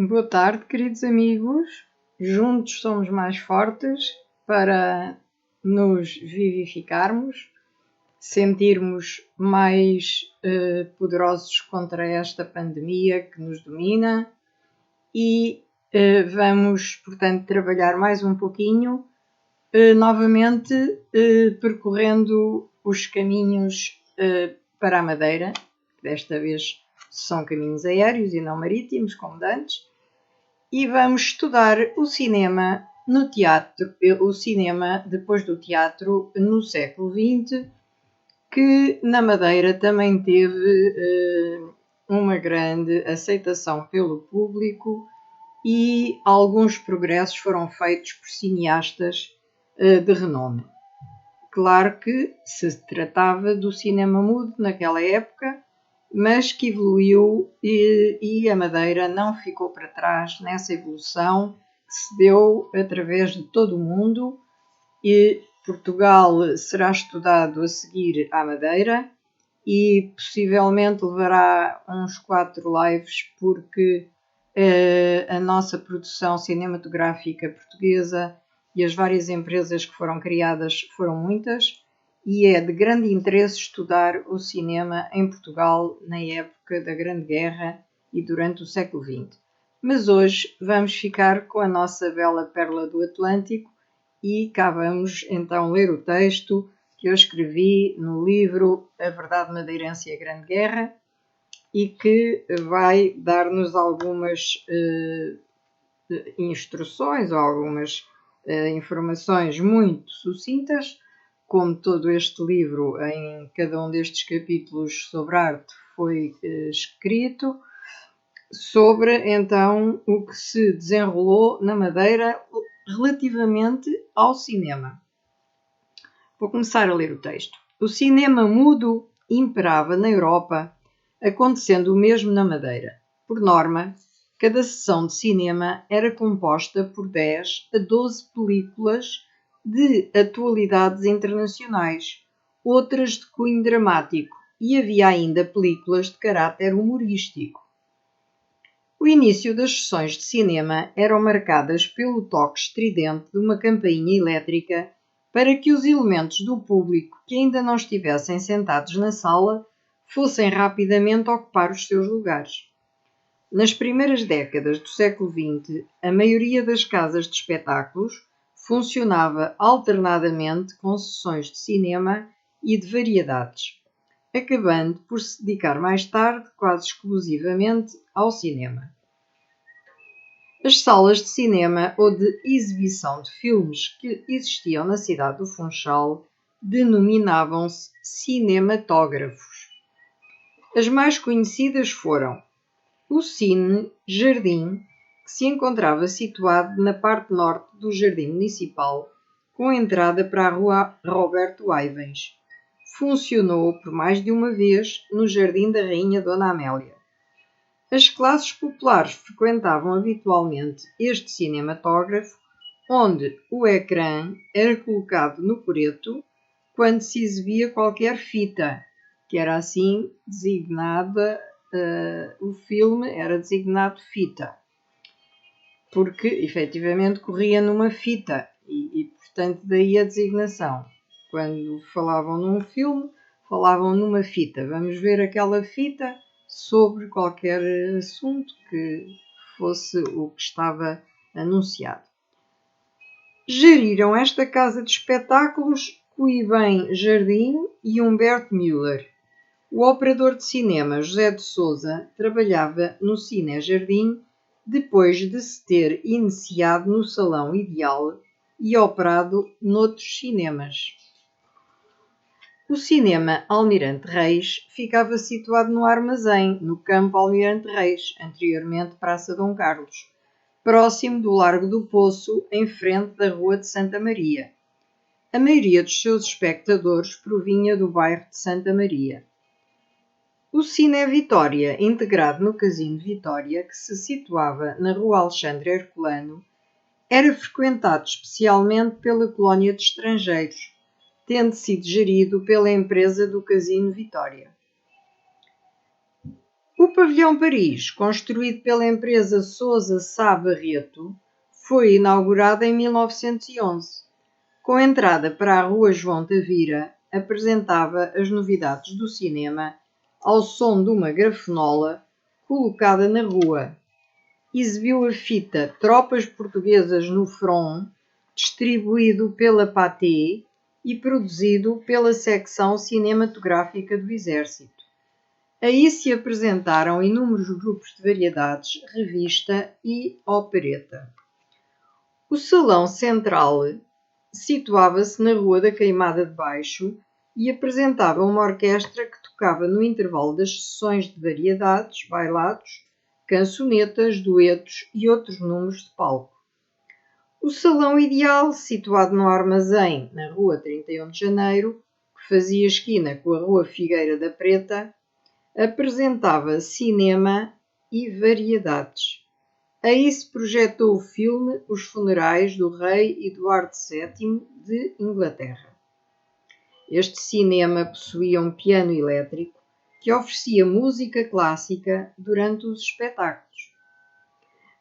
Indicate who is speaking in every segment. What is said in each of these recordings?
Speaker 1: Boa tarde, queridos amigos. Juntos somos mais fortes para nos vivificarmos, sentirmos mais poderosos contra esta pandemia que nos domina e vamos, portanto, trabalhar mais um pouquinho, novamente percorrendo os caminhos para a Madeira. Desta vez são caminhos aéreos e não marítimos, como de antes. E vamos estudar o cinema no teatro, o cinema depois do teatro no século XX, que na Madeira também teve uma grande aceitação pelo público e alguns progressos foram feitos por cineastas de renome. Claro que se tratava do cinema mudo naquela época, mas que evoluiu e a Madeira não ficou para trás nessa evolução que se deu através de todo o mundo, e Portugal será estudado a seguir à Madeira e possivelmente levará uns 4 lives, porque a nossa produção cinematográfica portuguesa e as várias empresas que foram criadas foram muitas, e é de grande interesse estudar o cinema em Portugal na época da Grande Guerra e durante o século XX. Mas hoje vamos ficar com a nossa bela pérola do Atlântico e cá vamos então ler o texto que eu escrevi no livro A Verdade Madeirense e a Grande Guerra e que vai dar-nos algumas instruções ou algumas informações muito sucintas. Como todo este livro, em cada um destes capítulos sobre arte, foi escrito sobre então o que se desenrolou na Madeira relativamente ao cinema. Vou começar a ler o texto. O cinema mudo imperava na Europa, acontecendo o mesmo na Madeira. Por norma, cada sessão de cinema era composta por 10 a 12 películas de atualidades internacionais, outras de cunho dramático, e havia ainda películas de caráter humorístico. O início das sessões de cinema eram marcadas pelo toque estridente de uma campainha elétrica para que os elementos do público que ainda não estivessem sentados na sala fossem rapidamente ocupar os seus lugares. Nas primeiras décadas do século XX, a maioria das casas de espetáculos funcionava alternadamente com sessões de cinema e de variedades, acabando por se dedicar mais tarde quase exclusivamente ao cinema. As salas de cinema ou de exibição de filmes que existiam na cidade do Funchal denominavam-se cinematógrafos. As mais conhecidas foram o Cine Jardim, que se encontrava situado na parte norte do Jardim Municipal, com entrada para a Rua Roberto Aivens. Funcionou por mais de uma vez no Jardim da Rainha Dona Amélia. As classes populares frequentavam habitualmente este cinematógrafo, onde o ecrã era colocado no coreto quando se exibia qualquer fita, que era assim designada. O filme era designado fita, porque efetivamente corria numa fita e portanto daí a designação. Quando falavam num filme, falavam numa fita. Vamos ver aquela fita sobre qualquer assunto que fosse o que estava anunciado. Geriram esta casa de espetáculos Coibem Jardim e Humberto Müller. O operador de cinema José de Sousa trabalhava no Cine Jardim depois de se ter iniciado no Salão Ideal e operado noutros cinemas. O cinema Almirante Reis ficava situado no Armazém, no campo Almirante Reis, anteriormente Praça Dom Carlos, próximo do Largo do Poço, em frente da Rua de Santa Maria. A maioria dos seus espectadores provinha do bairro de Santa Maria. O Cine Vitória, integrado no Casino Vitória, que se situava na Rua Alexandre Herculano, era frequentado especialmente pela colónia de estrangeiros, tendo sido gerido pela empresa do Casino Vitória. O pavilhão Paris, construído pela empresa Sousa Sá Barreto, foi inaugurado em 1911. Com entrada para a Rua João Tavira, apresentava as novidades do cinema ao som de uma grafenola colocada na rua. Exibiu a fita Tropas Portuguesas no Front, distribuído pela Pathé e produzido pela secção cinematográfica do Exército. Aí se apresentaram inúmeros grupos de variedades, revista e opereta. O Salão Central situava-se na Rua da Queimada de Baixo e apresentava uma orquestra que tocava no intervalo das sessões de variedades, bailados, cançonetas, duetos e outros números de palco. O Salão Ideal, situado no Armazém, na Rua 31 de Janeiro, que fazia esquina com a Rua Figueira da Preta, apresentava cinema e variedades. Aí se projetou o filme Os Funerais do Rei Eduardo VII de Inglaterra. Este cinema possuía um piano elétrico que oferecia música clássica durante os espetáculos.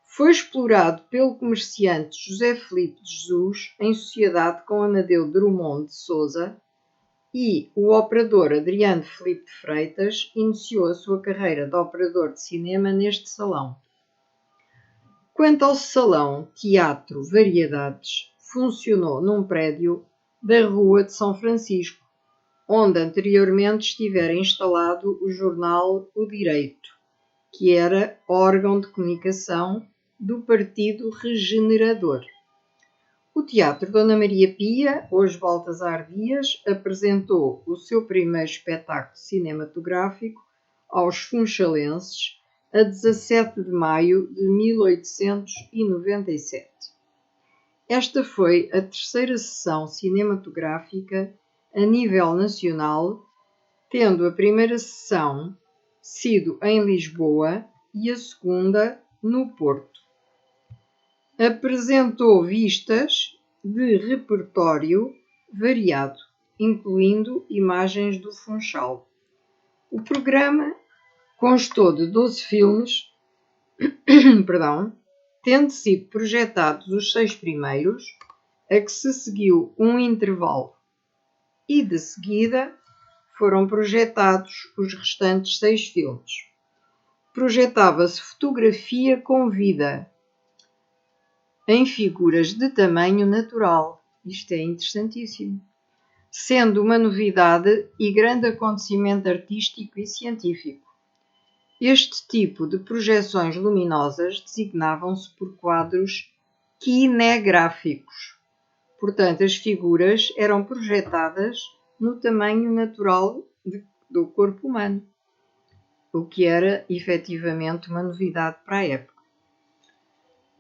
Speaker 1: Foi explorado pelo comerciante José Filipe de Jesus em sociedade com Amadeu Drummond de Sousa e o operador Adriano Filipe de Freitas iniciou a sua carreira de operador de cinema neste salão. Quanto ao Salão Teatro Variedades, funcionou num prédio da Rua de São Francisco, onde anteriormente estivera instalado o jornal O Direito, que era órgão de comunicação do Partido Regenerador. O Teatro Dona Maria Pia, hoje Baltasar Dias, apresentou o seu primeiro espetáculo cinematográfico aos funchalenses a 17 de maio de 1897. Esta foi a terceira sessão cinematográfica a nível nacional, tendo a primeira sessão sido em Lisboa e a segunda no Porto. Apresentou vistas de repertório variado, incluindo imagens do Funchal. O programa constou de 12 filmes, tendo sido projetados os 6 primeiros, a que se seguiu um intervalo, e de seguida foram projetados os restantes 6 filmes. Projetava-se fotografia com vida, em figuras de tamanho natural. Isto é interessantíssimo. Sendo uma novidade e grande acontecimento artístico e científico. Este tipo de projeções luminosas designavam-se por quadros kinegráficos. Portanto, as figuras eram projetadas no tamanho natural do corpo humano, o que era efetivamente uma novidade para a época.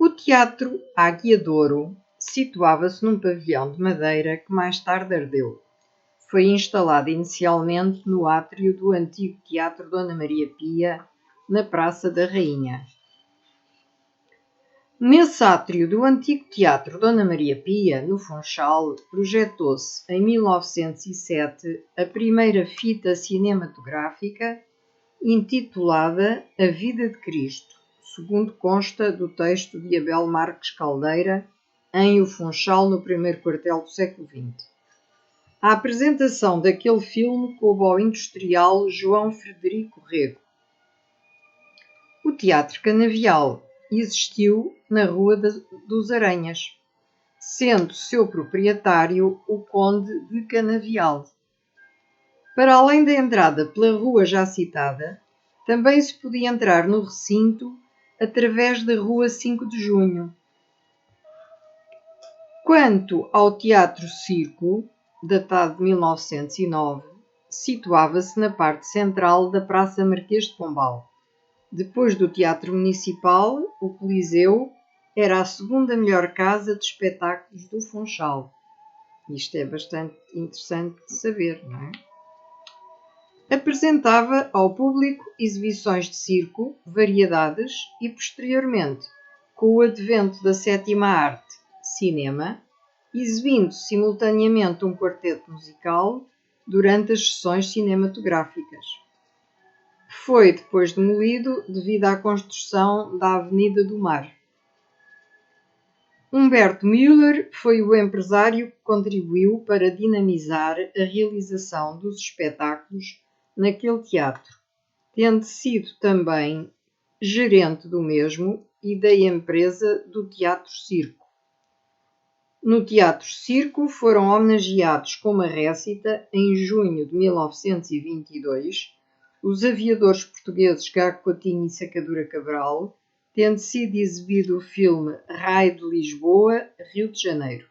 Speaker 1: O Teatro Águia de Ouro situava-se num pavilhão de madeira que mais tarde ardeu. Foi instalado inicialmente no átrio do antigo Teatro Dona Maria Pia, na Praça da Rainha. Nesse átrio do antigo Teatro Dona Maria Pia, no Funchal, projetou-se em 1907 a primeira fita cinematográfica intitulada A Vida de Cristo, segundo consta do texto de Abel Marques Caldeira, em O Funchal, no primeiro quartel do século XX. A apresentação daquele filme coube ao industrial João Frederico Rego. O Teatro Canavial existiu na Rua dos Aranhas, sendo seu proprietário o Conde de Canavial. Para além da entrada pela rua já citada, também se podia entrar no recinto através da Rua 5 de Junho. Quanto ao Teatro Circo, datado de 1909, situava-se na parte central da Praça Marquês de Pombal. Depois do Teatro Municipal, o Coliseu era a segunda melhor casa de espetáculos do Funchal. Isto é bastante interessante de saber, não é? Apresentava ao público exibições de circo, variedades e, posteriormente, com o advento da sétima arte, cinema, exibindo simultaneamente um quarteto musical durante as sessões cinematográficas. foi depois demolido devido à construção da Avenida do Mar. Humberto Müller foi o empresário que contribuiu para dinamizar a realização dos espetáculos naquele teatro, tendo sido também gerente do mesmo e da empresa do Teatro Circo. No Teatro Circo foram homenageados com uma récita em junho de 1922 os aviadores portugueses Gago Coutinho e Sacadura Cabral, tendo sido exibido o filme Raio de Lisboa, Rio de Janeiro.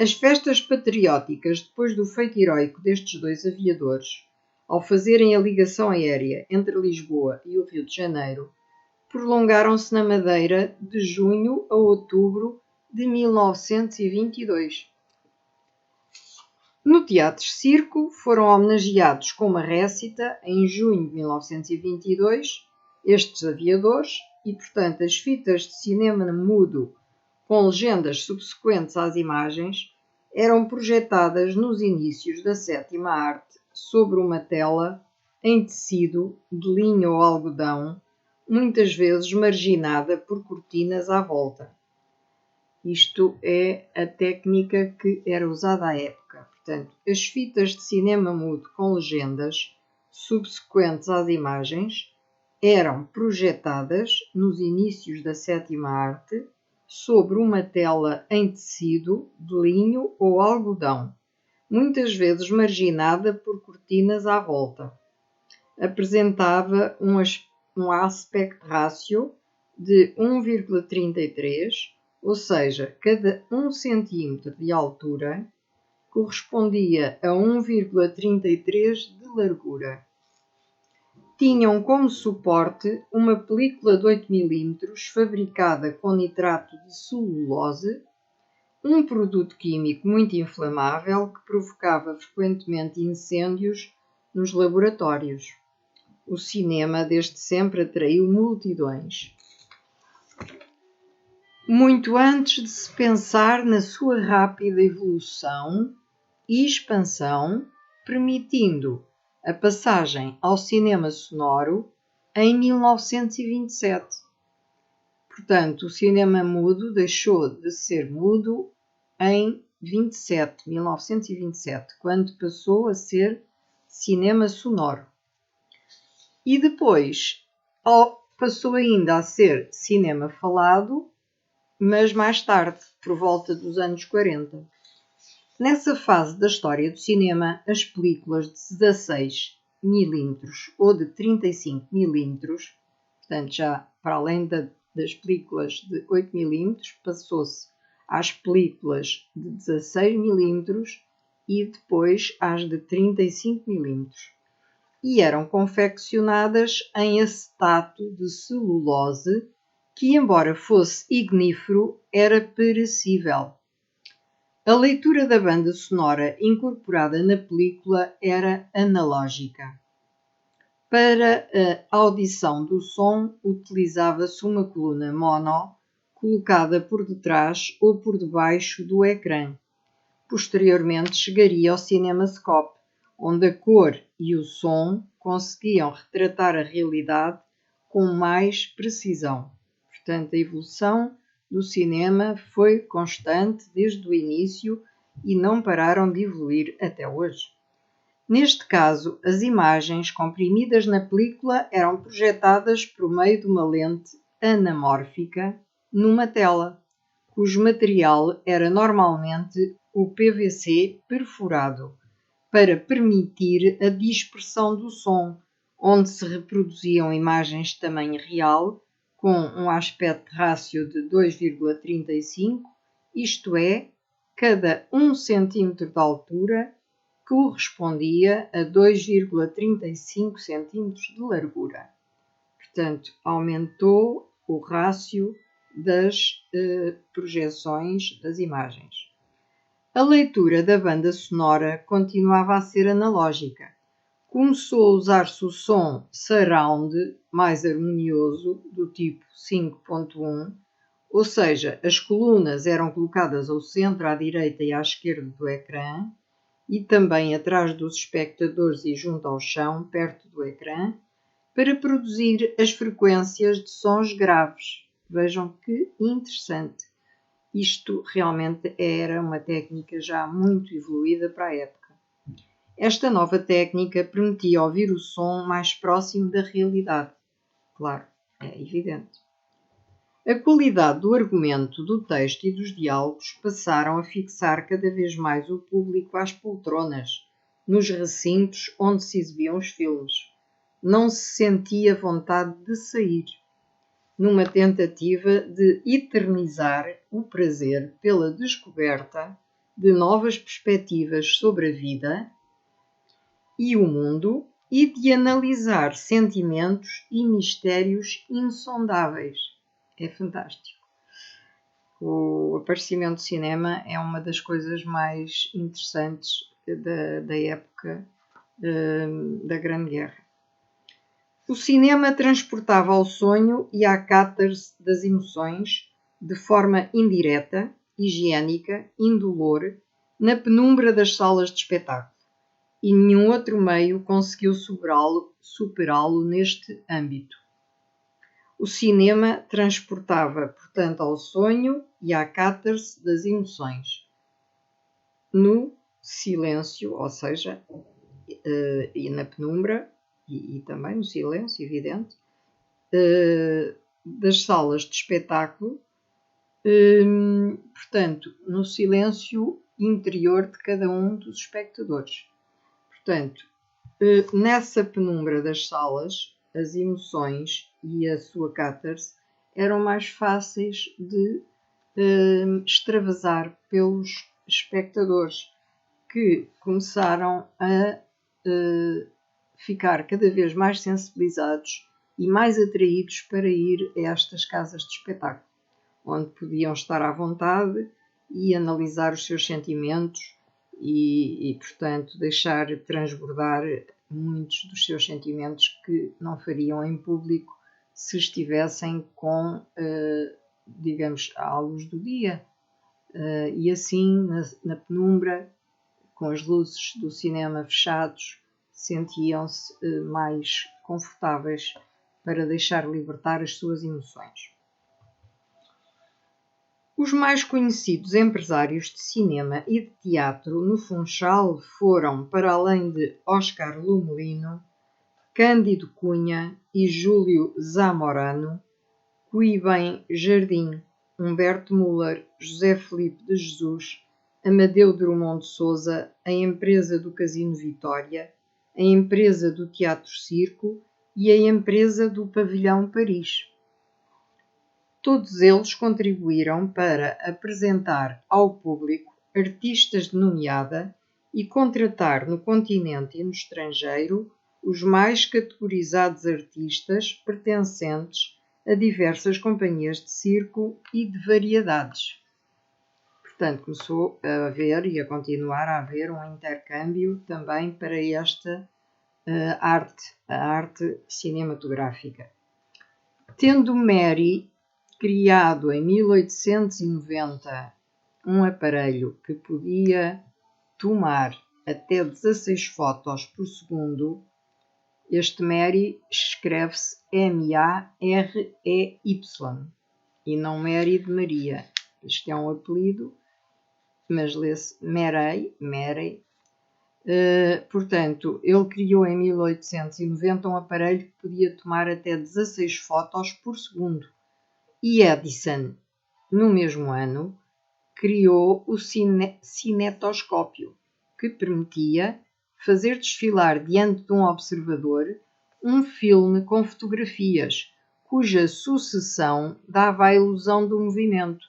Speaker 1: As festas patrióticas, depois do feito heroico destes dois aviadores, ao fazerem a ligação aérea entre Lisboa e o Rio de Janeiro, prolongaram-se na Madeira de junho a outubro de 1922. No Teatro Circo foram homenageados com uma récita em junho de 1922 estes aviadores e, portanto, as fitas de cinema mudo com legendas subsequentes às imagens eram projetadas nos inícios da sétima arte sobre uma tela em tecido de linho ou algodão, muitas vezes marginada por cortinas à volta. Isto é a técnica que era usada à época. Portanto, as fitas de cinema mudo com legendas subsequentes às imagens eram projetadas nos inícios da sétima arte sobre uma tela em tecido de linho ou algodão, muitas vezes marginada por cortinas à volta. Apresentava um aspect ratio de 1,33, ou seja, cada 1 cm de altura correspondia a 1,33 de largura. Tinham como suporte uma película de 8 mm fabricada com nitrato de celulose, um produto químico muito inflamável que provocava frequentemente incêndios nos laboratórios. O cinema desde sempre atraiu multidões. Muito antes de se pensar na sua rápida evolução e expansão, permitindo a passagem ao cinema sonoro em 1927. Portanto, o cinema mudo deixou de ser mudo em 1927, quando passou a ser cinema sonoro. E depois passou ainda a ser cinema falado, mas mais tarde, por volta dos anos 40. Nessa fase da história do cinema, as películas de 16 mm ou de 35 mm, portanto já para além das películas de 8 mm, passou-se às películas de 16 mm e depois às de 35 mm. E eram confeccionadas em acetato de celulose, que, embora fosse ignífero, era perecível. A leitura da banda sonora incorporada na película era analógica. Para a audição do som, utilizava-se uma coluna mono colocada por detrás ou por debaixo do ecrã. Posteriormente chegaria ao CinemaScope, onde a cor e o som conseguiam retratar a realidade com mais precisão. Portanto, a evolução do cinema foi constante desde o início e não pararam de evoluir até hoje. Neste caso, as imagens comprimidas na película eram projetadas por meio de uma lente anamórfica numa tela, cujo material era normalmente o PVC perfurado, para permitir a dispersão do som, onde se reproduziam imagens de tamanho real com um aspect ratio de 2,35, isto é, cada 1 cm de altura correspondia a 2,35 cm de largura. Portanto, aumentou o rácio das projeções das imagens. A leitura da banda sonora continuava a ser analógica. Começou a usar-se o som surround mais harmonioso, do tipo 5.1, ou seja, as colunas eram colocadas ao centro, à direita e à esquerda do ecrã, e também atrás dos espectadores e junto ao chão, perto do ecrã, para produzir as frequências de sons graves. Vejam que interessante. Isto realmente era uma técnica já muito evoluída para a época. Esta nova técnica permitia ouvir o som mais próximo da realidade. Claro, é evidente. A qualidade do argumento, do texto e dos diálogos passaram a fixar cada vez mais o público às poltronas, nos recintos onde se exibiam os filmes. Não se sentia vontade de sair, numa tentativa de eternizar o prazer pela descoberta de novas perspectivas sobre a vida e o mundo e de analisar sentimentos e mistérios insondáveis. É fantástico. O aparecimento do cinema é uma das coisas mais interessantes da época da Grande Guerra. O cinema transportava ao sonho e à catarse das emoções de forma indireta, higiênica, indolor, na penumbra das salas de espetáculo. E nenhum outro meio conseguiu superá-lo neste âmbito. O cinema transportava, portanto, ao sonho e à catarse das emoções, no silêncio, ou seja, e na penumbra, e também no silêncio, evidente, das salas de espetáculo, portanto, no silêncio interior de cada um dos espectadores. Portanto, nessa penumbra das salas, as emoções e a sua catarse eram mais fáceis de extravasar pelos espectadores, que começaram a ficar cada vez mais sensibilizados e mais atraídos para ir a estas casas de espetáculo, onde podiam estar à vontade e analisar os seus sentimentos e portanto, deixar transbordar muitos dos seus sentimentos que não fariam em público se estivessem com, digamos, à luz do dia. E assim, na penumbra, com as luzes do cinema fechados, sentiam-se mais confortáveis para deixar libertar as suas emoções. Os mais conhecidos empresários de cinema e de teatro no Funchal foram, para além de Oscar Lumelino, Cândido Cunha e Júlio Zamorano, Cuibem Jardim, Humberto Müller, José Filipe de Jesus, Amadeu Drummond de Sousa, a empresa do Casino Vitória, a empresa do Teatro Circo e a empresa do Pavilhão Paris. Todos eles contribuíram para apresentar ao público artistas de nomeada e contratar no continente e no estrangeiro os mais categorizados artistas pertencentes a diversas companhias de circo e de variedades. Portanto, começou a haver e a continuar a haver um intercâmbio também para esta arte, a arte cinematográfica. Tendo Mary criado em 1890 um aparelho que podia tomar até 16 fotos por segundo, este Mary escreve-se M-A-R-E-Y e não Mary de Maria. Isto é um apelido, mas lê-se Mary. Portanto, ele criou em 1890 um aparelho que podia tomar até 16 fotos por segundo. E Edison, no mesmo ano, criou o cinetoscópio, que permitia fazer desfilar diante de um observador um filme com fotografias, cuja sucessão dava a ilusão do movimento.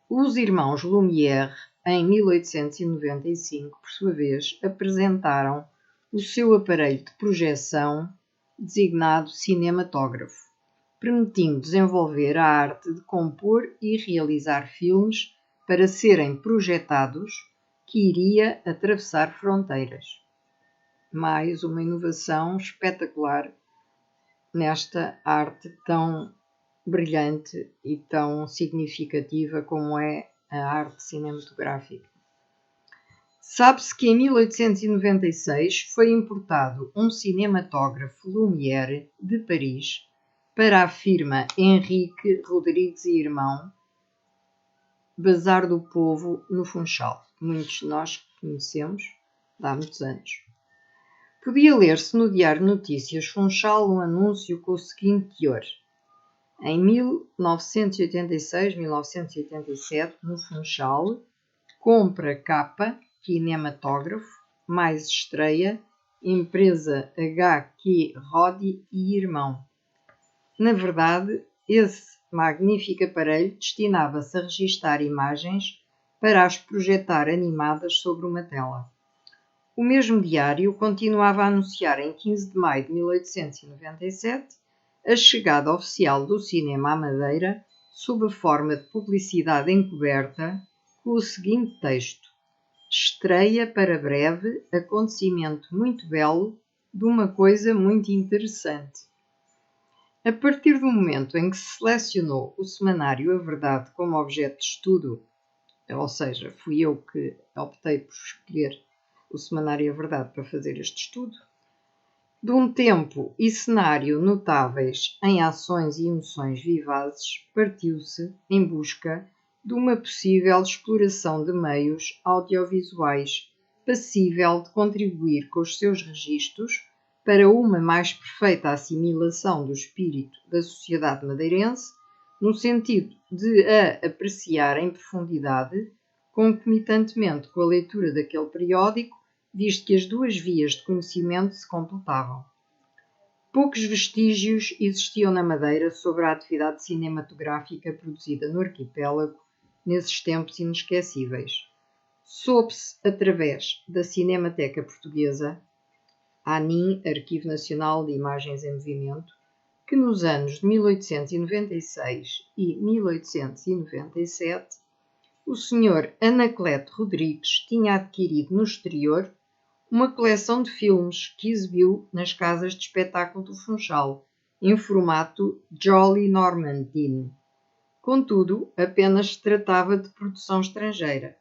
Speaker 1: Os irmãos Lumière, em 1895, por sua vez, apresentaram o seu aparelho de projeção, designado cinematógrafo, permitindo desenvolver a arte de compor e realizar filmes para serem projetados, que iria atravessar fronteiras. Mais uma inovação espetacular nesta arte tão brilhante e tão significativa como é a arte cinematográfica. Sabe-se que em 1896 foi importado um cinematógrafo Lumière de Paris para a firma Henrique Rodrigues e Irmão, Bazar do Povo, no Funchal. Muitos de nós conhecemos há muitos anos. Podia ler-se no Diário Notícias Funchal um anúncio com o seguinte teor: em 1986-1987, no Funchal, compra capa, kinematógrafo, mais estreia, empresa HQ Rodi e Irmão. Na verdade, esse magnífico aparelho destinava-se a registar imagens para as projetar animadas sobre uma tela. O mesmo diário continuava a anunciar em 15 de maio de 1897 a chegada oficial do cinema à Madeira sob a forma de publicidade encoberta com o seguinte texto: estreia para breve, acontecimento muito belo, de uma coisa muito interessante. A partir do momento em que se selecionou o semanário A Verdade como objeto de estudo, ou seja, fui eu que optei por escolher o semanário A Verdade para fazer este estudo, de um tempo e cenário notáveis em ações e emoções vivazes, partiu-se em busca de uma possível exploração de meios audiovisuais passível de contribuir com os seus registros para uma mais perfeita assimilação do espírito da sociedade madeirense, no sentido de a apreciar em profundidade, concomitantemente com a leitura daquele periódico, visto que as duas vias de conhecimento se completavam. Poucos vestígios existiam na Madeira sobre a atividade cinematográfica produzida no arquipélago nesses tempos inesquecíveis. Soube-se através da Cinemateca Portuguesa, ANIM, Arquivo Nacional de Imagens em Movimento, que nos anos de 1896 e 1897 o Sr. Anacleto Rodrigues tinha adquirido no exterior uma coleção de filmes que exibiu nas casas de espetáculo do Funchal, em formato Jolly Normandin. Contudo, apenas se tratava de produção estrangeira.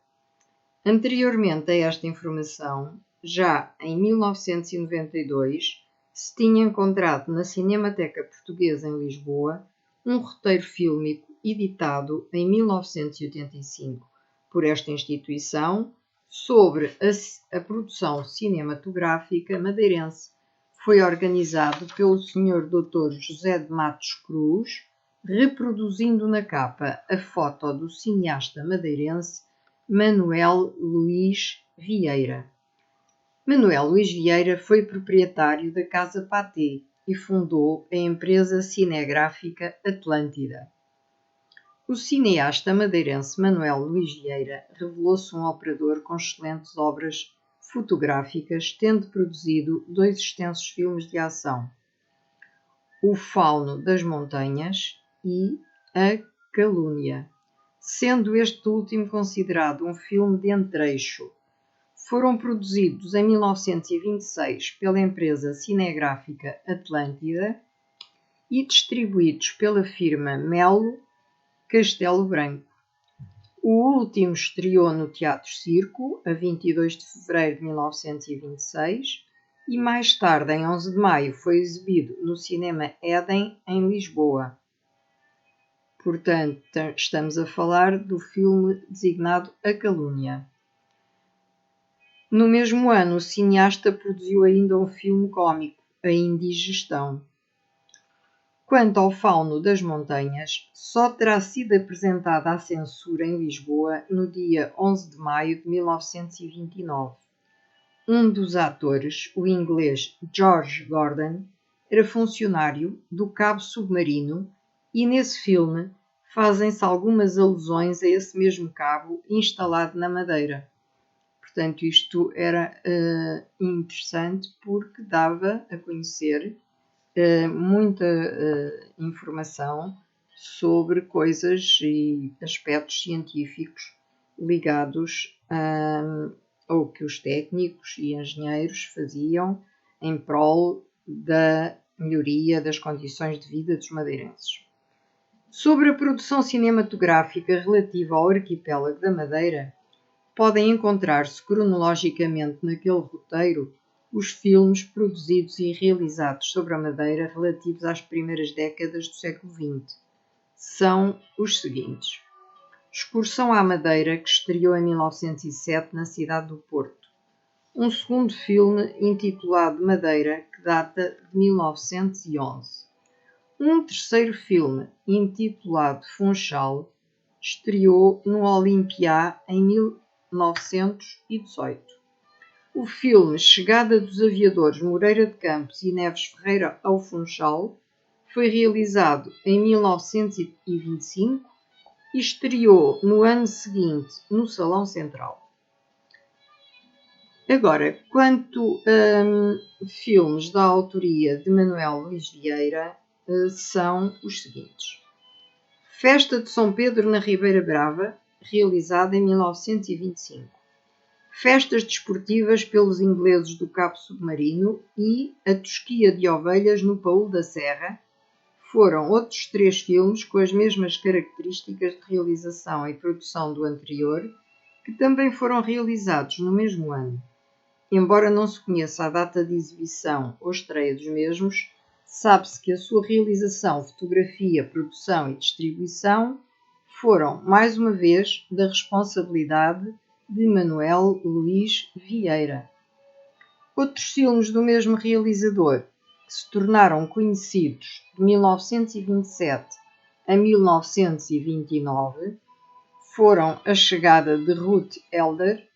Speaker 1: Anteriormente a esta informação, já em 1992, se tinha encontrado na Cinemateca Portuguesa em Lisboa um roteiro fílmico editado em 1985 por esta instituição sobre a produção cinematográfica madeirense. Foi organizado pelo Sr. Dr. José de Matos Cruz, reproduzindo na capa a foto do cineasta madeirense Manuel Luís Vieira. Manuel Luís Vieira foi proprietário da Casa Paté e fundou a empresa cinegráfica Atlântida. O cineasta madeirense Manuel Luís Vieira revelou-se um operador com excelentes obras fotográficas, tendo produzido 2 extensos filmes de ação: O Fauno das Montanhas e A Calúnia, sendo este último considerado um filme de entrecho. Foram produzidos em 1926 pela empresa cinegráfica Atlântida e distribuídos pela firma Melo Castelo Branco. O último estreou no Teatro Circo, a 22 de fevereiro de 1926, e mais tarde, em 11 de maio, foi exibido no Cinema Éden, em Lisboa. Portanto, estamos a falar do filme designado A Calúnia. No mesmo ano, o cineasta produziu ainda um filme cómico, A Indigestão. Quanto ao Fauno das Montanhas, só terá sido apresentada à censura em Lisboa no dia 11 de maio de 1929. Um dos atores, o inglês George Gordon, era funcionário do Cabo Submarino e nesse filme fazem-se algumas alusões a esse mesmo cabo instalado na Madeira. Portanto, isto era interessante porque dava a conhecer muita informação sobre coisas e aspectos científicos ligados ao que os técnicos e engenheiros faziam em prol da melhoria das condições de vida dos madeirenses. Sobre a produção cinematográfica relativa ao arquipélago da Madeira, podem encontrar-se cronologicamente naquele roteiro os filmes produzidos e realizados sobre a Madeira relativos às primeiras décadas do século XX. São os seguintes: Excursão à Madeira, que estreou em 1907 na cidade do Porto. Um segundo filme intitulado Madeira, que data de 1911. Um terceiro filme intitulado Funchal estreou no Olympia em 1918. O filme Chegada dos Aviadores Moreira de Campos e Neves Ferreira ao Funchal foi realizado em 1925 e estreou no ano seguinte no Salão Central. Agora, quanto a filmes da autoria de Manuel Luís Vieira, são os seguintes: Festa de São Pedro na Ribeira Brava, realizada em 1925. Festas desportivas pelos ingleses do Cabo Submarino e A Tosquia de Ovelhas no Paul da Serra foram outros 3 filmes com as mesmas características de realização e produção do anterior, que também foram realizados no mesmo ano. Embora não se conheça a data de exibição ou estreia dos mesmos, sabe-se que a sua realização, fotografia, produção e distribuição foram, mais uma vez, da responsabilidade de Manuel Luís Vieira. Outros filmes do mesmo realizador, que se tornaram conhecidos de 1927 a 1929, foram A Chegada de Ruth Elder,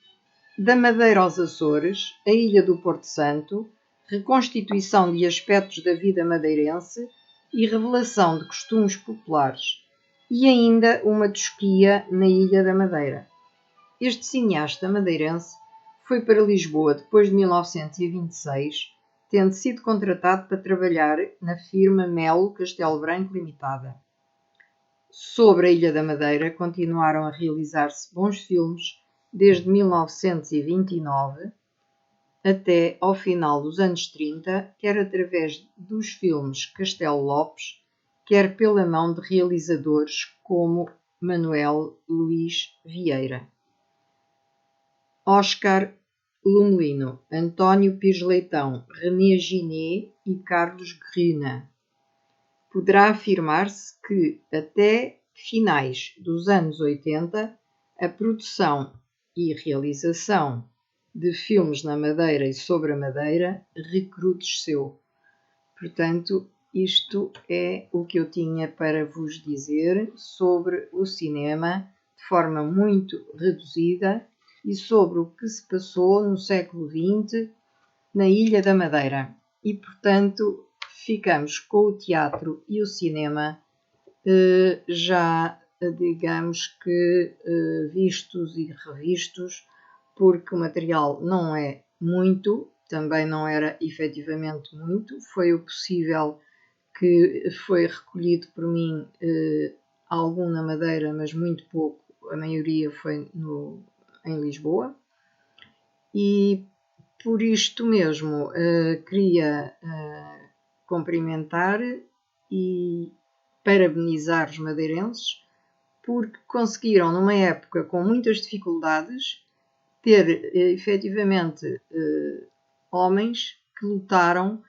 Speaker 1: Da Madeira aos Açores, A Ilha do Porto Santo, Reconstituição de aspectos da vida madeirense e revelação de costumes populares, e ainda Uma Tosquia na Ilha da Madeira. Este cineasta madeirense foi para Lisboa depois de 1926, tendo sido contratado para trabalhar na firma Melo Castelo Branco Limitada. Sobre a Ilha da Madeira continuaram a realizar-se bons filmes desde 1929 até ao final dos anos 30, quer através dos filmes Castelo Lopes, quer pela mão de realizadores como Manuel Luís Vieira. Oscar Lumelino, António Pires Leitão, René Ginet e Carlos Gruna. Poderá afirmar-se que, até finais dos anos 80, a produção e realização de filmes na Madeira e sobre a Madeira recrudesceu. Portanto, isto é o que eu tinha para vos dizer sobre o cinema de forma muito reduzida e sobre o que se passou no século XX na Ilha da Madeira. E, portanto, ficamos com o teatro e o cinema já, digamos que, vistos e revistos, porque o material não é muito, também não era efetivamente muito, foi o possível que foi recolhido por mim, algum na Madeira, mas muito pouco, a maioria foi em Lisboa, e por isto mesmo queria cumprimentar e parabenizar os madeirenses, porque conseguiram, numa época com muitas dificuldades, ter efetivamente homens que lutaram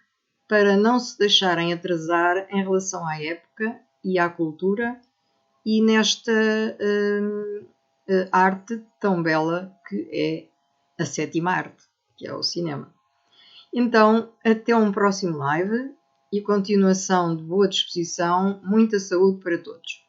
Speaker 1: para não se deixarem atrasar em relação à época e à cultura e nesta arte tão bela que é a 7ª arte, que é o cinema. Então, até um próximo live e continuação de boa disposição, muita saúde para todos.